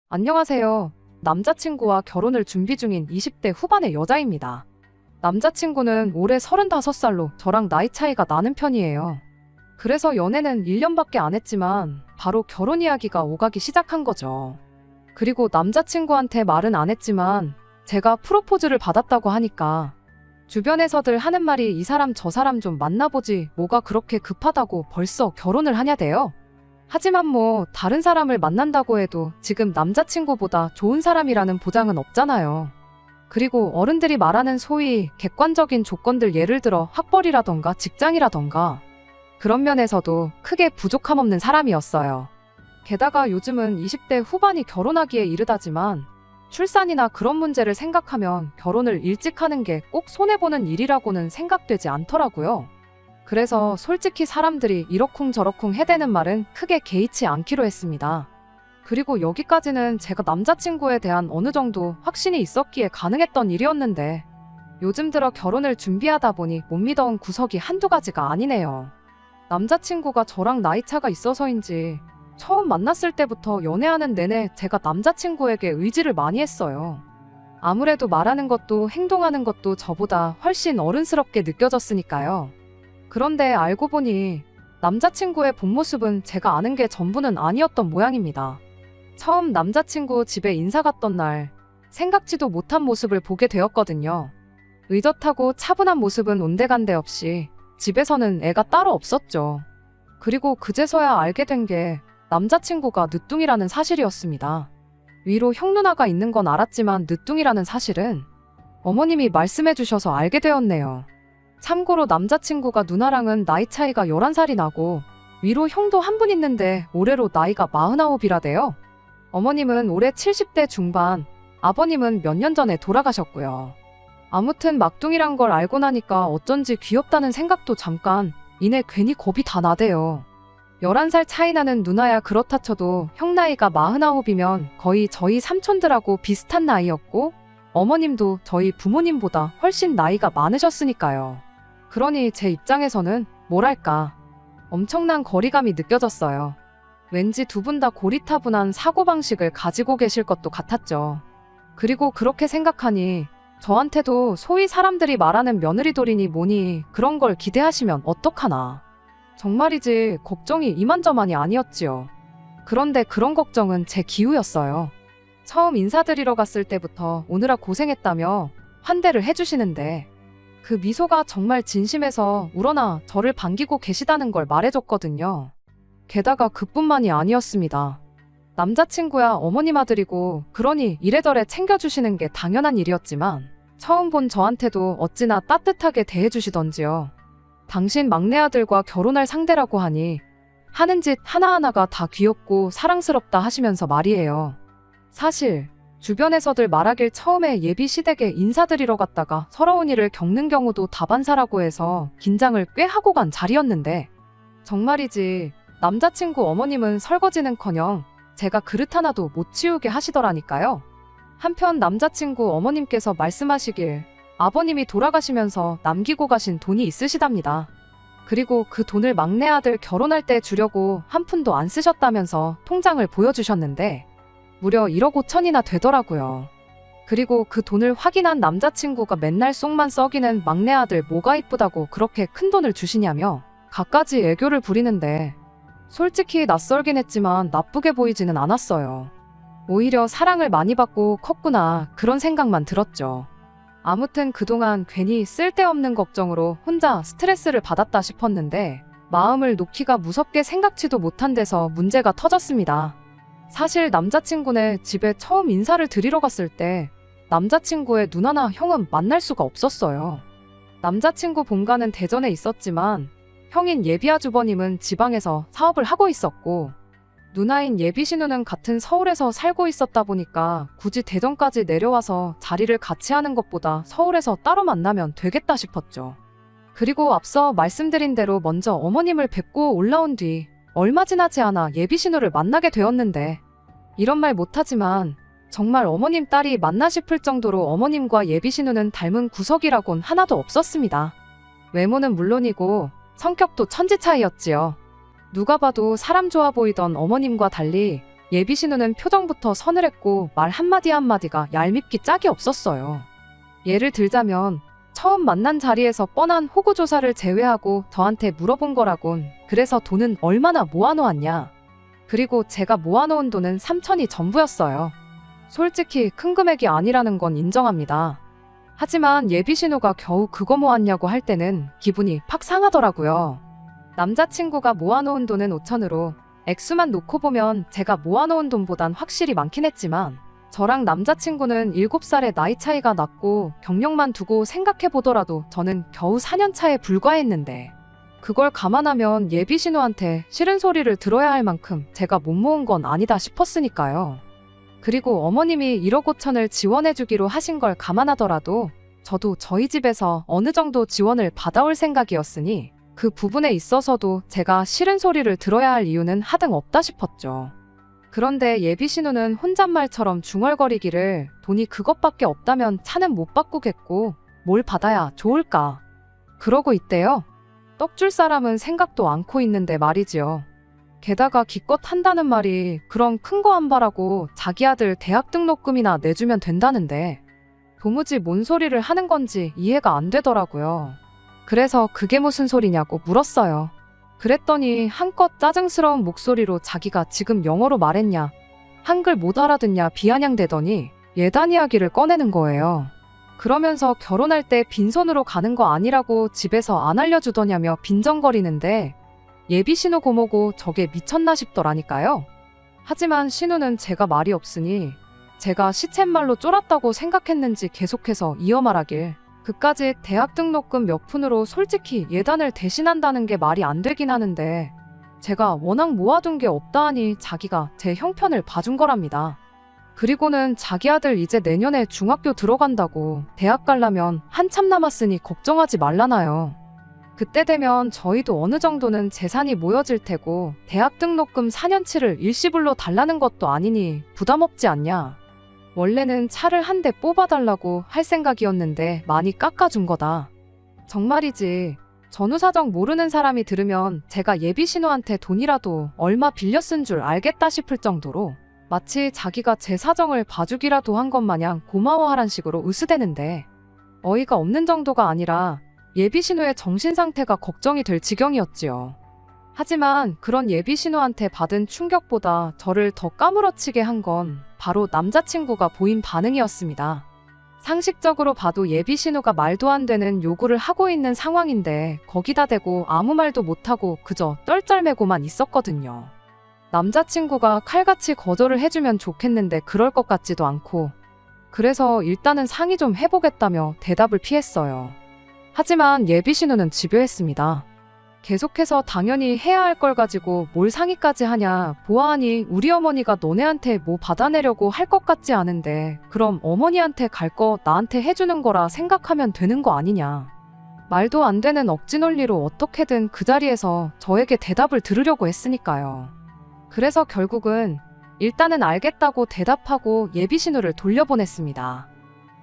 안녕하세요. 남자친구와 결혼을 준비 중인 20대 후반의 여자입니다. 남자친구는 올해 35살로 저랑 나이 차이가 나는 편이에요. 그래서 연애는 1년밖에 안 했지만 바로 결혼 이야기가 오가기 시작한 거죠. 그리고 남자친구한테 말은 안 했지만 제가 프로포즈를 받았다고 하니까 주변에서들 하는 말이 이 사람 저 사람 좀 만나보지 뭐가 그렇게 급하다고 벌써 결혼을 하냐대요. 하지만 뭐 다른 사람을 만난다고 해도 지금 남자친구보다 좋은 사람이라는 보장은 없잖아요. 그리고 어른들이 말하는 소위 객관적인 조건들 예를 들어 학벌이라던가 직장이라던가 그런 면에서도 크게 부족함 없는 사람이었어요. 게다가 요즘은 20대 후반이 결혼하기에 이르다지만 출산이나 그런 문제를 생각하면 결혼을 일찍 하는 게 꼭 손해보는 일이라고는 생각되지 않더라고요. 그래서 솔직히 사람들이 이러쿵저러쿵 해대는 말은 크게 개의치 않기로 했습니다. 그리고 여기까지는 제가 남자친구에 대한 어느 정도 확신이 있었기에 가능했던 일이었는데 요즘 들어 결혼을 준비하다 보니 못 믿어온 구석이 한두 가지가 아니네요. 남자친구가 저랑 나이 차가 있어서인지 처음 만났을 때부터 연애하는 내내 제가 남자친구에게 의지를 많이 했어요. 아무래도 말하는 것도 행동하는 것도 저보다 훨씬 어른스럽게 느껴졌으니까요. 그런데 알고 보니 남자친구의 본 모습은 제가 아는 게 전부는 아니었던 모양입니다. 처음 남자친구 집에 인사 갔던 날 생각지도 못한 모습을 보게 되었거든요. 의젓하고 차분한 모습은 온데간데 없이 집에서는 애가 따로 없었죠. 그리고 그제서야 알게 된 게 남자친구가 늦둥이라는 사실이었습니다. 위로 형 누나가 있는 건 알았지만 늦둥이라는 사실은 어머님이 말씀해 주셔서 알게 되었네요. 참고로 남자친구가 누나랑은 나이 차이가 11살이 나고 위로 형도 한 분 있는데 올해로 나이가 49이라대요. 어머님은 올해 70대 중반, 아버님은 몇 년 전에 돌아가셨고요. 아무튼 막둥이란 걸 알고 나니까 어쩐지 귀엽다는 생각도 잠깐 이내 괜히 겁이 다 나대요. 11살 차이 나는 누나야 그렇다 쳐도 형 나이가 49이면 거의 저희 삼촌들하고 비슷한 나이였고 어머님도 저희 부모님보다 훨씬 나이가 많으셨으니까요. 그러니 제 입장에서는 뭐랄까 엄청난 거리감이 느껴졌어요. 왠지 두 분 다 고리타분한 사고방식을 가지고 계실 것도 같았죠. 그리고 그렇게 생각하니 저한테도 소위 사람들이 말하는 며느리돌이니 뭐니 그런 걸 기대하시면 어떡하나. 정말이지 걱정이 이만저만이 아니었지요. 그런데 그런 걱정은 제 기우였어요. 처음 인사드리러 갔을 때부터 오느라 고생했다며 환대를 해주시는데 그 미소가 정말 진심에서 우러나 저를 반기고 계시다는 걸 말해줬거든요. 게다가 그뿐만이 아니었습니다. 남자친구야 어머님 아들이고 그러니 이래저래 챙겨주시는 게 당연한 일이었지만 처음 본 저한테도 어찌나 따뜻하게 대해주시던지요. 당신 막내 아들과 결혼할 상대라고 하니 하는 짓 하나하나가 다 귀엽고 사랑스럽다 하시면서 말이에요. 사실 주변에서들 말하길 처음에 예비 시댁에 인사드리러 갔다가 서러운 일을 겪는 경우도 다반사라고 해서 긴장을 꽤 하고 간 자리였는데 정말이지 남자친구 어머님은 설거지는커녕 제가 그릇 하나도 못 치우게 하시더라니까요. 한편 남자친구 어머님께서 말씀하시길 아버님이 돌아가시면서 남기고 가신 돈이 있으시답니다. 그리고 그 돈을 막내 아들 결혼할 때 주려고 한 푼도 안 쓰셨다면서 통장을 보여주셨는데 무려 1억 5천이나 되더라고요. 그리고 그 돈을 확인한 남자친구가 맨날 속만 썩이는 막내 아들 뭐가 이쁘다고 그렇게 큰 돈을 주시냐며 갖가지 애교를 부리는데 솔직히 낯설긴 했지만 나쁘게 보이지는 않았어요. 오히려 사랑을 많이 받고 컸구나 그런 생각만 들었죠. 아무튼 그동안 괜히 쓸데없는 걱정으로 혼자 스트레스를 받았다 싶었는데 마음을 놓기가 무섭게 생각지도 못한 데서 문제가 터졌습니다. 사실 남자친구네 집에 처음 인사를 드리러 갔을 때 남자친구의 누나나 형은 만날 수가 없었어요. 남자친구 본가는 대전에 있었지만 형인 예비아주버님은 지방에서 사업을 하고 있었고 누나인 예비신우는 같은 서울에서 살고 있었다 보니까 굳이 대전까지 내려와서 자리를 같이 하는 것보다 서울에서 따로 만나면 되겠다 싶었죠. 그리고 앞서 말씀드린 대로 먼저 어머님을 뵙고 올라온 뒤 얼마 지나지 않아 예비신우를 만나게 되었는데 이런 말 못하지만 정말 어머님 딸이 맞나 싶을 정도로 어머님과 예비신우는 닮은 구석이라곤 하나도 없었습니다. 외모는 물론이고 성격도 천지 차이였지요. 누가 봐도 사람 좋아 보이던 어머님과 달리 예비신우는 표정부터 서늘했고 말 한마디 한마디가 얄밉기 짝이 없었어요. 예를 들자면 처음 만난 자리에서 뻔한 호구조사를 제외하고 저한테 물어본 거라곤 그래서 돈은 얼마나 모아놓았냐. 그리고 제가 모아놓은 돈은 3천이 전부였어요. 솔직히 큰 금액이 아니라는 건 인정합니다. 하지만 예비신우가 겨우 그거 모았냐고 할 때는 기분이 팍 상하더라고요. 남자친구가 모아놓은 돈은 5천으로 액수만 놓고 보면 제가 모아놓은 돈보단 확실히 많긴 했지만 저랑 남자친구는 7살의 나이 차이가 났고 경력만 두고 생각해보더라도 저는 겨우 4년 차에 불과했는데 그걸 감안하면 예비신우한테 싫은 소리를 들어야 할 만큼 제가 못 모은 건 아니다 싶었으니까요. 그리고 어머님이 1억 5천을 지원해주기로 하신 걸 감안하더라도 저도 저희 집에서 어느 정도 지원을 받아올 생각이었으니 그 부분에 있어서도 제가 싫은 소리를 들어야 할 이유는 하등 없다 싶었죠. 그런데 예비신우는 혼잣말처럼 중얼거리기를 돈이 그것밖에 없다면 차는 못 바꾸겠고 뭘 받아야 좋을까 그러고 있대요. 떡 줄 사람은 생각도 않고 있는데 말이지요. 게다가 기껏 한다는 말이 그럼 큰 거 안 바라고 자기 아들 대학 등록금이나 내주면 된다는데 도무지 뭔 소리를 하는 건지 이해가 안 되더라고요. 그래서 그게 무슨 소리냐고 물었어요. 그랬더니 한껏 짜증스러운 목소리로 자기가 지금 영어로 말했냐, 한글 못 알아듣냐 비아냥대더니 예단 이야기를 꺼내는 거예요. 그러면서 결혼할 때 빈손으로 가는 거 아니라고 집에서 안 알려주더냐며 빈정거리는데 예비신우 고모고 저게 미쳤나 싶더라니까요. 하지만 신우는 제가 말이 없으니 제가 시쳇말로 쫄았다고 생각했는지 계속해서 이어 말하길 그까지 대학 등록금 몇 푼으로 솔직히 예단을 대신한다는 게 말이 안 되긴 하는데 제가 워낙 모아둔 게 없다 하니 자기가 제 형편을 봐준 거랍니다. 그리고는 자기 아들 이제 내년에 중학교 들어간다고 대학 가려면 한참 남았으니 걱정하지 말라나요. 그때 되면 저희도 어느 정도는 재산이 모여질 테고 대학 등록금 4년치를 일시불로 달라는 것도 아니니 부담 없지 않냐. 원래는 차를 한 대 뽑아달라고 할 생각이었는데 많이 깎아준 거다. 정말이지. 전후 사정 모르는 사람이 들으면 제가 예비신우한테 돈이라도 얼마 빌려 쓴 줄 알겠다 싶을 정도로 마치 자기가 제 사정을 봐주기라도 한 것 마냥 고마워하란 식으로 으스대는데 어이가 없는 정도가 아니라 예비신우의 정신상태가 걱정이 될 지경이었지요. 하지만 그런 예비신우한테 받은 충격보다 저를 더 까무러치게 한 건 바로 남자친구가 보인 반응이었습니다. 상식적으로 봐도 예비신우가 말도 안 되는 요구를 하고 있는 상황인데 거기다 대고 아무 말도 못하고 그저 쩔쩔매고만 있었거든요. 남자친구가 칼같이 거절을 해주면 좋겠는데 그럴 것 같지도 않고 그래서 일단은 상의 좀 해보겠다며 대답을 피했어요. 하지만 예비신우는 집요했습니다. 계속해서 당연히 해야 할 걸 가지고 뭘 상의까지 하냐, 보아하니 우리 어머니가 너네한테 뭐 받아내려고 할 것 같지 않은데 그럼 어머니한테 갈 거 나한테 해주는 거라 생각하면 되는 거 아니냐. 말도 안 되는 억지 논리로 어떻게든 그 자리에서 저에게 대답을 들으려고 했으니까요. 그래서 결국은 일단은 알겠다고 대답하고 예비신우를 돌려보냈습니다.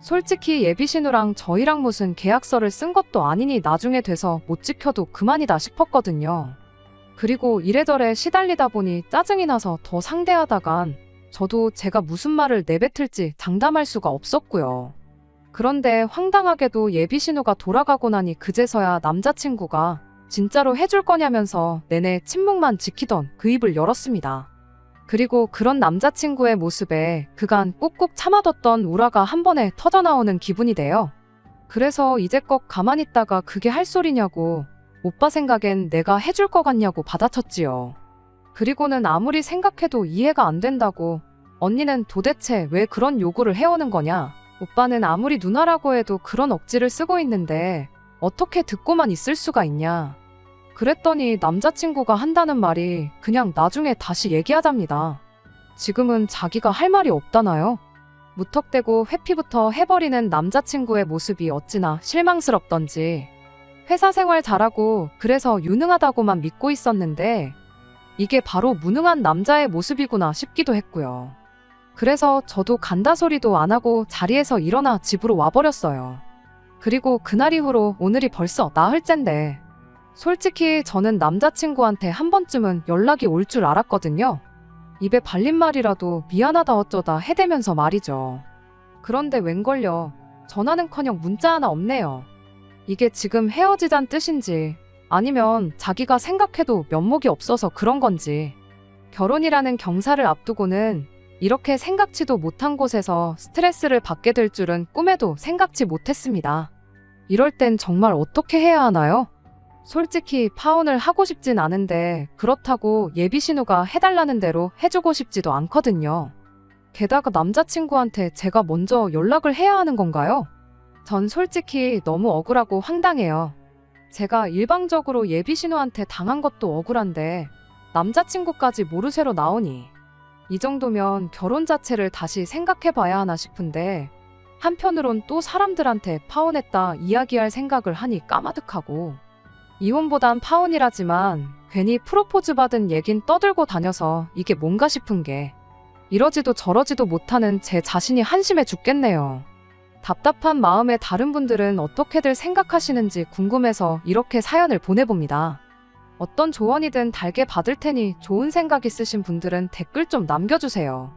솔직히 예비신우랑 저희랑 무슨 계약서를 쓴 것도 아니니 나중에 돼서 못 지켜도 그만이다 싶었거든요. 그리고 이래저래 시달리다 보니 짜증이 나서 더 상대하다간 저도 제가 무슨 말을 내뱉을지 장담할 수가 없었고요. 그런데 황당하게도 예비신우가 돌아가고 나니 그제서야 남자친구가 진짜로 해줄 거냐면서 내내 침묵만 지키던 그 입을 열었습니다. 그리고 그런 남자친구의 모습에 그간 꾹꾹 참아뒀던 우라가 한 번에 터져나오는 기분이 돼요. 그래서 이제껏 가만히 있다가 그게 할 소리냐고 오빠 생각엔 내가 해줄 것 같냐고 받아쳤지요. 그리고는 아무리 생각해도 이해가 안 된다고 언니는 도대체 왜 그런 요구를 해오는 거냐. 오빠는 아무리 누나라고 해도 그런 억지를 쓰고 있는데 어떻게 듣고만 있을 수가 있냐. 그랬더니 남자친구가 한다는 말이 그냥 나중에 다시 얘기하답니다. 지금은 자기가 할 말이 없다나요? 무턱대고 회피부터 해버리는 남자친구의 모습이 어찌나 실망스럽던지 회사 생활 잘하고 그래서 유능하다고만 믿고 있었는데 이게 바로 무능한 남자의 모습이구나 싶기도 했고요. 그래서 저도 간다 소리도 안 하고 자리에서 일어나 집으로 와버렸어요. 그리고 그날 이후로 오늘이 벌써 나흘째인데 솔직히 저는 남자친구한테 한 번쯤은 연락이 올 줄 알았거든요. 입에 발린 말이라도 미안하다 어쩌다 해대면서 말이죠. 그런데 웬걸요. 전화는커녕 문자 하나 없네요. 이게 지금 헤어지자는 뜻인지 아니면 자기가 생각해도 면목이 없어서 그런 건지. 결혼이라는 경사를 앞두고는 이렇게 생각지도 못한 곳에서 스트레스를 받게 될 줄은 꿈에도 생각지 못했습니다. 이럴 땐 정말 어떻게 해야 하나요? 솔직히 파혼을 하고 싶진 않은데 그렇다고 예비 신우가 해달라는 대로 해주고 싶지도 않거든요. 게다가 남자친구한테 제가 먼저 연락을 해야 하는 건가요? 전 솔직히 너무 억울하고 황당해요. 제가 일방적으로 예비 신우한테 당한 것도 억울한데 남자친구까지 모르쇠로 나오니 이 정도면 결혼 자체를 다시 생각해봐야 하나 싶은데 한편으론 또 사람들한테 파혼했다 이야기할 생각을 하니 까마득하고 이혼보단 파혼이라지만 괜히 프로포즈 받은 얘긴 떠들고 다녀서 이게 뭔가 싶은 게 이러지도 저러지도 못하는 제 자신이 한심해 죽겠네요. 답답한 마음에 다른 분들은 어떻게들 생각하시는지 궁금해서 이렇게 사연을 보내봅니다. 어떤 조언이든 달게 받을 테니 좋은 생각 있으신 분들은 댓글 좀 남겨주세요.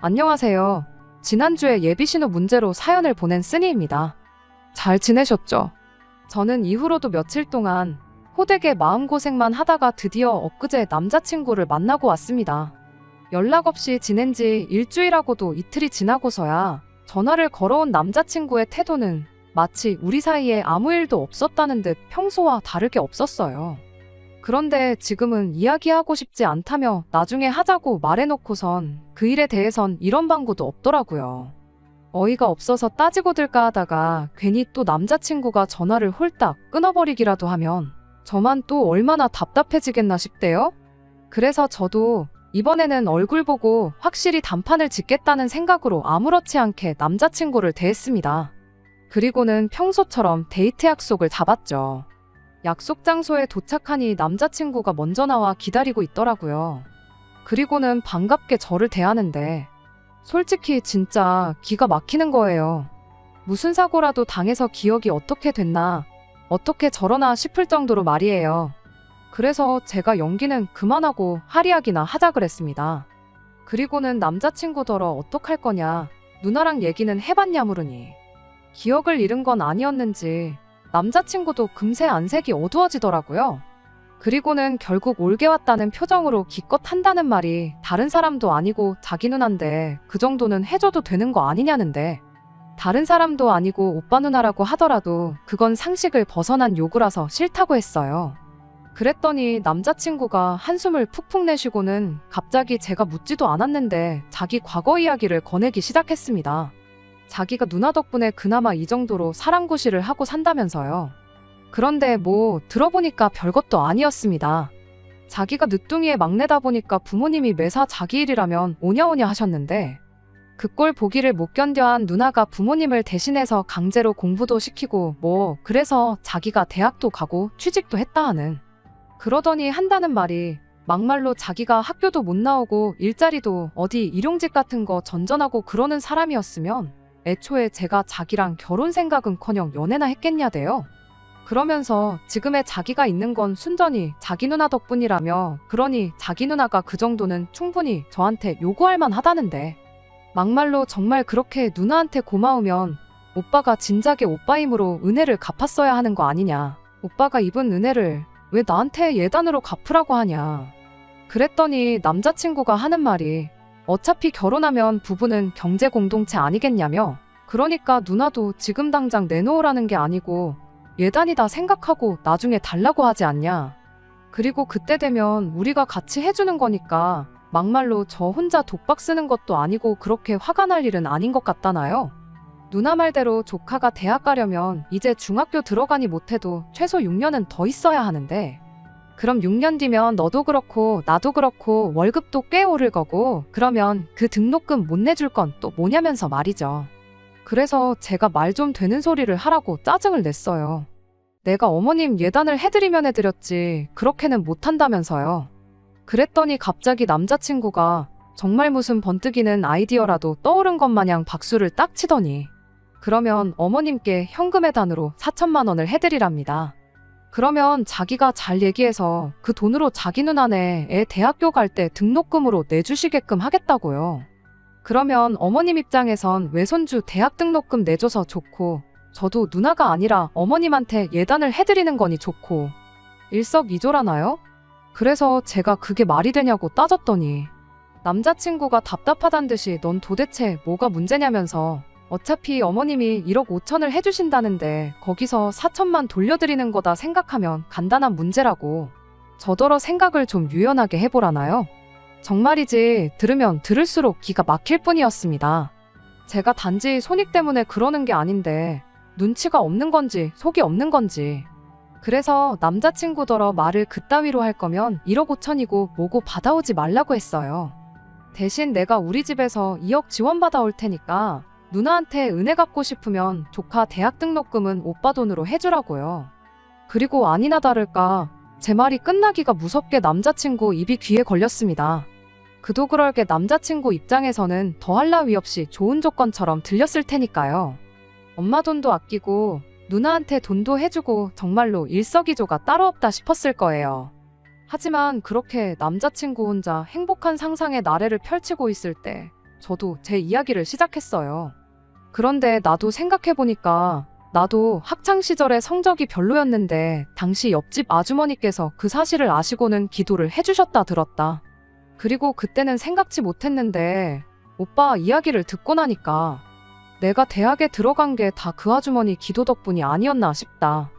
안녕하세요. 지난주에 예비신호 문제로 사연을 보낸 쓰니입니다. 잘 지내셨죠? 저는 이후로도 며칠 동안 호되게 마음고생만 하다가 드디어 엊그제 남자친구를 만나고 왔습니다. 연락 없이 지낸 지 일주일하고도 이틀이 지나고서야 전화를 걸어온 남자친구의 태도는 마치 우리 사이에 아무 일도 없었다는 듯 평소와 다르게 없었어요. 그런데 지금은 이야기하고 싶지 않다며 나중에 하자고 말해놓고선 그 일에 대해선 이런 방구도 없더라고요. 어이가 없어서 따지고 들까 하다가 괜히 또 남자친구가 전화를 홀딱 끊어버리기라도 하면 저만 또 얼마나 답답해지겠나 싶대요. 그래서 저도 이번에는 얼굴 보고 확실히 단판을 짓겠다는 생각으로 아무렇지 않게 남자친구를 대했습니다. 그리고는 평소처럼 데이트 약속을 잡았죠. 약속 장소에 도착하니 남자친구가 먼저 나와 기다리고 있더라고요. 그리고는 반갑게 저를 대하는데 솔직히 진짜 기가 막히는 거예요. 무슨 사고라도 당해서 기억이 어떻게 됐나, 어떻게 저러나 싶을 정도로 말이에요. 그래서 제가 연기는 그만하고 할이야기나 하자 그랬습니다. 그리고는 남자친구더러 어떡할 거냐, 누나랑 얘기는 해봤냐 물으니 기억을 잃은 건 아니었는지 남자친구도 금세 안색이 어두워지더라고요. 그리고는 결국 올게 왔다는 표정으로 기껏 한다는 말이 다른 사람도 아니고 자기 누나인데 그 정도는 해줘도 되는 거 아니냐는데 다른 사람도 아니고 오빠 누나라고 하더라도 그건 상식을 벗어난 요구라서 싫다고 했어요. 그랬더니 남자친구가 한숨을 푹푹 내쉬고는 갑자기 제가 묻지도 않았는데 자기 과거 이야기를 꺼내기 시작했습니다. 자기가 누나 덕분에 그나마 이 정도로 사랑구실을 하고 산다면서요. 그런데 뭐 들어보니까 별것도 아니었습니다. 자기가 늦둥이의 막내다 보니까 부모님이 매사 자기 일이라면 오냐오냐 하셨는데 그 꼴 보기를 못 견뎌한 누나가 부모님을 대신해서 강제로 공부도 시키고 뭐 그래서 자기가 대학도 가고 취직도 했다 하는, 그러더니 한다는 말이 막말로 자기가 학교도 못 나오고 일자리도 어디 일용직 같은 거 전전하고 그러는 사람이었으면 애초에 제가 자기랑 결혼 생각은커녕 연애나 했겠냐대요. 그러면서 지금의 자기가 있는 건 순전히 자기 누나 덕분이라며, 그러니 자기 누나가 그 정도는 충분히 저한테 요구할 만하다는데 막말로 정말 그렇게 누나한테 고마우면 오빠가 진작에 오빠 힘으로 은혜를 갚았어야 하는 거 아니냐, 오빠가 입은 은혜를 왜 나한테 예단으로 갚으라고 하냐. 그랬더니 남자친구가 하는 말이 어차피 결혼하면 부부는 경제 공동체 아니겠냐며, 그러니까 누나도 지금 당장 내놓으라는 게 아니고 예단이다 생각하고 나중에 달라고 하지 않냐. 그리고 그때 되면 우리가 같이 해주는 거니까 막말로 저 혼자 독박 쓰는 것도 아니고 그렇게 화가 날 일은 아닌 것 같다나요. 누나 말대로 조카가 대학 가려면 이제 중학교 들어가니 못해도 최소 6년은 더 있어야 하는데 그럼 6년 뒤면 너도 그렇고 나도 그렇고 월급도 꽤 오를 거고 그러면 그 등록금 못 내줄 건 또 뭐냐면서 말이죠. 그래서 제가 말 좀 되는 소리를 하라고 짜증을 냈어요. 내가 어머님 예단을 해드리면 해드렸지 그렇게는 못한다면서요. 그랬더니 갑자기 남자친구가 정말 무슨 번뜩이는 아이디어라도 떠오른 것 마냥 박수를 딱 치더니 그러면 어머님께 현금 예단으로 4천만 원을 해드리랍니다. 그러면 자기가 잘 얘기해서 그 돈으로 자기 누나네 애 대학교 갈 때 등록금으로 내주시게끔 하겠다고요. 그러면 어머님 입장에선 외손주 대학 등록금 내줘서 좋고, 저도 누나가 아니라 어머님한테 예단을 해드리는 거니 좋고, 일석이조라나요? 그래서 제가 그게 말이 되냐고 따졌더니 남자친구가 답답하단 듯이 넌 도대체 뭐가 문제냐면서 어차피 어머님이 1억 5천을 해주신다는데 거기서 4천만 돌려드리는 거다 생각하면 간단한 문제라고. 저더러 생각을 좀 유연하게 해보라나요? 정말이지 들으면 들을수록 기가 막힐 뿐이었습니다. 제가 단지 손익 때문에 그러는 게 아닌데 눈치가 없는 건지 속이 없는 건지. 그래서 남자친구더러 말을 그따위로 할 거면 1억 5천이고 뭐고 받아오지 말라고 했어요. 대신 내가 우리 집에서 2억 지원받아 올 테니까 누나한테 은혜 갚고 싶으면 조카 대학 등록금은 오빠 돈으로 해주라고요. 그리고 아니나 다를까 제 말이 끝나기가 무섭게 남자친구 입이 귀에 걸렸습니다. 그도 그럴 게 남자친구 입장에서는 더할 나위 없이 좋은 조건처럼 들렸을 테니까요. 엄마 돈도 아끼고 누나한테 돈도 해주고 정말로 일석이조가 따로 없다 싶었을 거예요. 하지만 그렇게 남자친구 혼자 행복한 상상의 나래를 펼치고 있을 때 저도 제 이야기를 시작했어요. 그런데 나도 생각해보니까 나도 학창시절에 성적이 별로였는데 당시 옆집 아주머니께서 그 사실을 아시고는 기도를 해주셨다 들었다. 그리고 그때는 생각지 못했는데 오빠 이야기를 듣고 나니까 내가 대학에 들어간 게 다 그 아주머니 기도 덕분이 아니었나 싶다.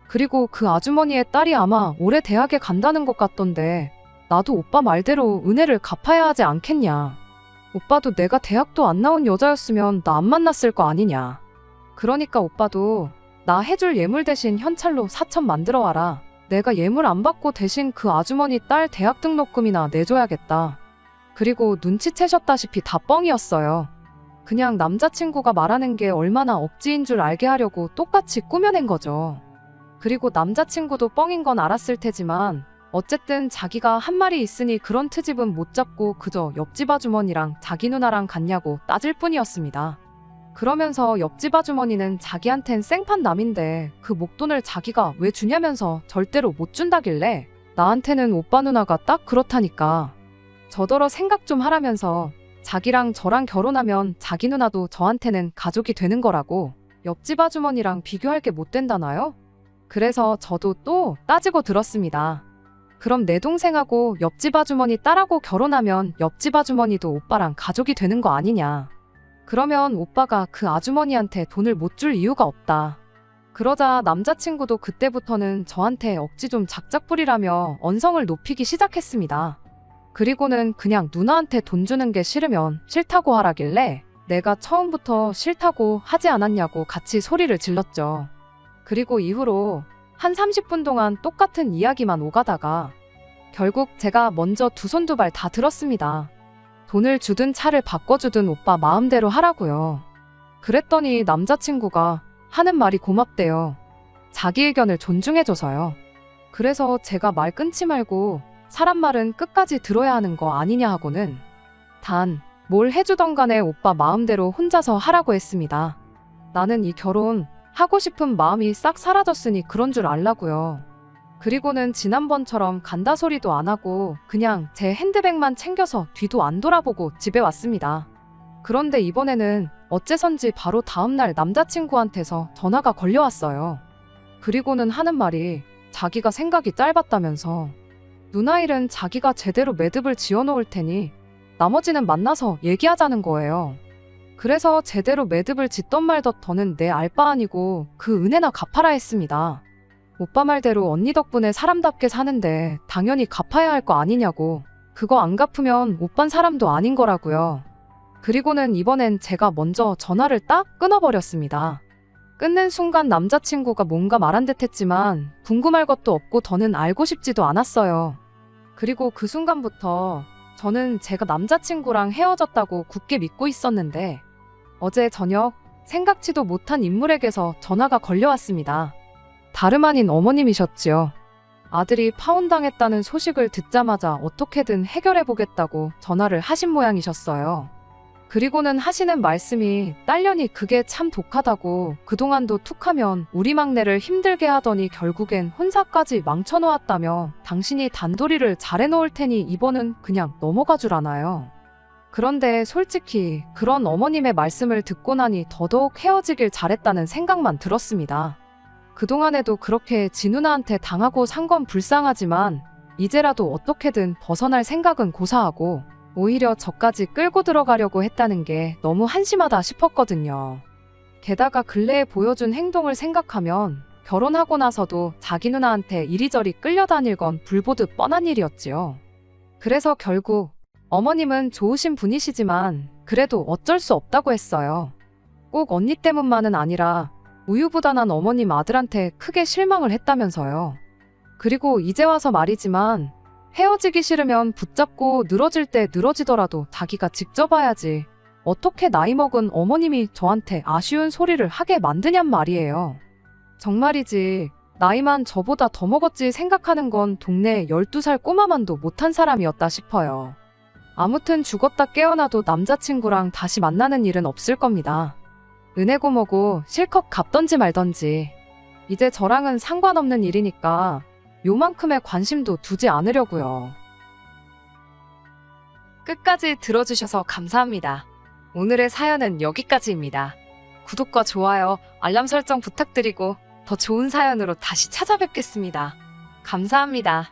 그리고 그 아주머니의 딸이 아마 올해 대학에 간다는 것 같던데 나도 오빠 말대로 은혜를 갚아야 하지 않겠냐. 오빠도 내가 대학도 안 나온 여자였으면 나 안 만났을 거 아니냐. 그러니까 오빠도 나 해줄 예물 대신 현찰로 4천 만들어 와라. 내가 예물 안 받고 대신 그 아주머니 딸 대학 등록금이나 내줘야겠다. 그리고 눈치채셨다시피 다 뻥이었어요. 그냥 남자친구가 말하는 게 얼마나 억지인 줄 알게 하려고 똑같이 꾸며낸 거죠. 그리고 남자친구도 뻥인 건 알았을 테지만 어쨌든 자기가 한 말이 있으니 그런 트집은 못 잡고 그저 옆집 아주머니랑 자기 누나랑 같냐고 따질 뿐이었습니다. 그러면서 옆집 아주머니는 자기한텐 생판 남인데 그 목돈을 자기가 왜 주냐면서 절대로 못 준다길래 나한테는 오빠 누나가 딱 그렇다니까. 저더러 생각 좀 하라면서 자기랑 저랑 결혼하면 자기 누나도 저한테는 가족이 되는 거라고. 옆집 아주머니랑 비교할 게 못 된다나요? 그래서 저도 또 따지고 들었습니다. 그럼 내 동생하고 옆집 아주머니 딸하고 결혼하면 옆집 아주머니도 오빠랑 가족이 되는 거 아니냐. 그러면 오빠가 그 아주머니한테 돈을 못 줄 이유가 없다. 그러자 남자친구도 그때부터는 저한테 억지 좀 작작 부리라며 언성을 높이기 시작했습니다. 그리고는 그냥 누나한테 돈 주는 게 싫으면 싫다고 하라길래 내가 처음부터 싫다고 하지 않았냐고 같이 소리를 질렀죠. 그리고 이후로 한 30분 동안 똑같은 이야기만 오가다가 결국 제가 먼저 두 손 두 발 다 들었습니다. 돈을 주든 차를 바꿔주든 오빠 마음대로 하라고요. 그랬더니 남자친구가 하는 말이 고맙대요. 자기 의견을 존중해줘서요. 그래서 제가 말 끊지 말고 사람 말은 끝까지 들어야 하는 거 아니냐 하고는 단 뭘 해주던 간에 오빠 마음대로 혼자서 하라고 했습니다. 나는 이 결혼 하고 싶은 마음이 싹 사라졌으니 그런 줄 알라고요. 그리고는 지난번처럼 간다 소리도 안 하고 그냥 제 핸드백만 챙겨서 뒤도 안 돌아보고 집에 왔습니다. 그런데 이번에는 어째선지 바로 다음날 남자친구한테서 전화가 걸려왔어요. 그리고는 하는 말이 자기가 생각이 짧았다면서 누나 일은 자기가 제대로 매듭을 지어놓을 테니 나머지는 만나서 얘기하자는 거예요. 그래서 제대로 매듭을 짓던 말던 더는 내 알바 아니고 그 은혜나 갚아라 했습니다. 오빠 말대로 언니 덕분에 사람답게 사는데 당연히 갚아야 할 거 아니냐고. 그거 안 갚으면 오빤 사람도 아닌 거라고요. 그리고는 이번엔 제가 먼저 전화를 딱 끊어버렸습니다. 끊는 순간 남자친구가 뭔가 말한 듯 했지만 궁금할 것도 없고 더는 알고 싶지도 않았어요. 그리고 그 순간부터 저는 제가 남자친구랑 헤어졌다고 굳게 믿고 있었는데 어제 저녁 생각지도 못한 인물에게서 전화가 걸려왔습니다. 다름 아닌 어머님이셨지요. 아들이 파혼당했다는 소식을 듣자마자 어떻게든 해결해보겠다고 전화를 하신 모양이셨어요. 그리고는 하시는 말씀이 딸년이 그게 참 독하다고 그동안도 툭하면 우리 막내를 힘들게 하더니 결국엔 혼사까지 망쳐놓았다며 당신이 단도리를 잘해놓을 테니 이번은 그냥 넘어가 줄 아나요. 그런데 솔직히 그런 어머님의 말씀을 듣고 나니 더더욱 헤어지길 잘했다는 생각만 들었습니다. 그동안에도 그렇게 지 누나한테 당하고 산 건 불쌍하지만 이제라도 어떻게든 벗어날 생각은 고사하고 오히려 저까지 끌고 들어가려고 했다는 게 너무 한심하다 싶었거든요. 게다가 근래에 보여준 행동을 생각하면 결혼하고 나서도 자기 누나한테 이리저리 끌려다닐 건 불보듯 뻔한 일이었지요. 그래서 결국 어머님은 좋으신 분이시지만 그래도 어쩔 수 없다고 했어요. 꼭 언니 때문만은 아니라 우유부단한 어머님 아들한테 크게 실망을 했다면서요. 그리고 이제 와서 말이지만 헤어지기 싫으면 붙잡고 늘어질 때 늘어지더라도 자기가 직접 와야지. 어떻게 나이 먹은 어머님이 저한테 아쉬운 소리를 하게 만드냔 말이에요. 정말이지 나이만 저보다 더 먹었지 생각하는 건 동네 12살 꼬마만도 못한 사람이었다 싶어요. 아무튼 죽었다 깨어나도 남자친구랑 다시 만나는 일은 없을 겁니다. 은혜고 뭐고 실컷 갚던지 말던지. 이제 저랑은 상관없는 일이니까 요만큼의 관심도 두지 않으려고요. 끝까지 들어주셔서 감사합니다. 오늘의 사연은 여기까지입니다. 구독과 좋아요, 알람 설정 부탁드리고 더 좋은 사연으로 다시 찾아뵙겠습니다. 감사합니다.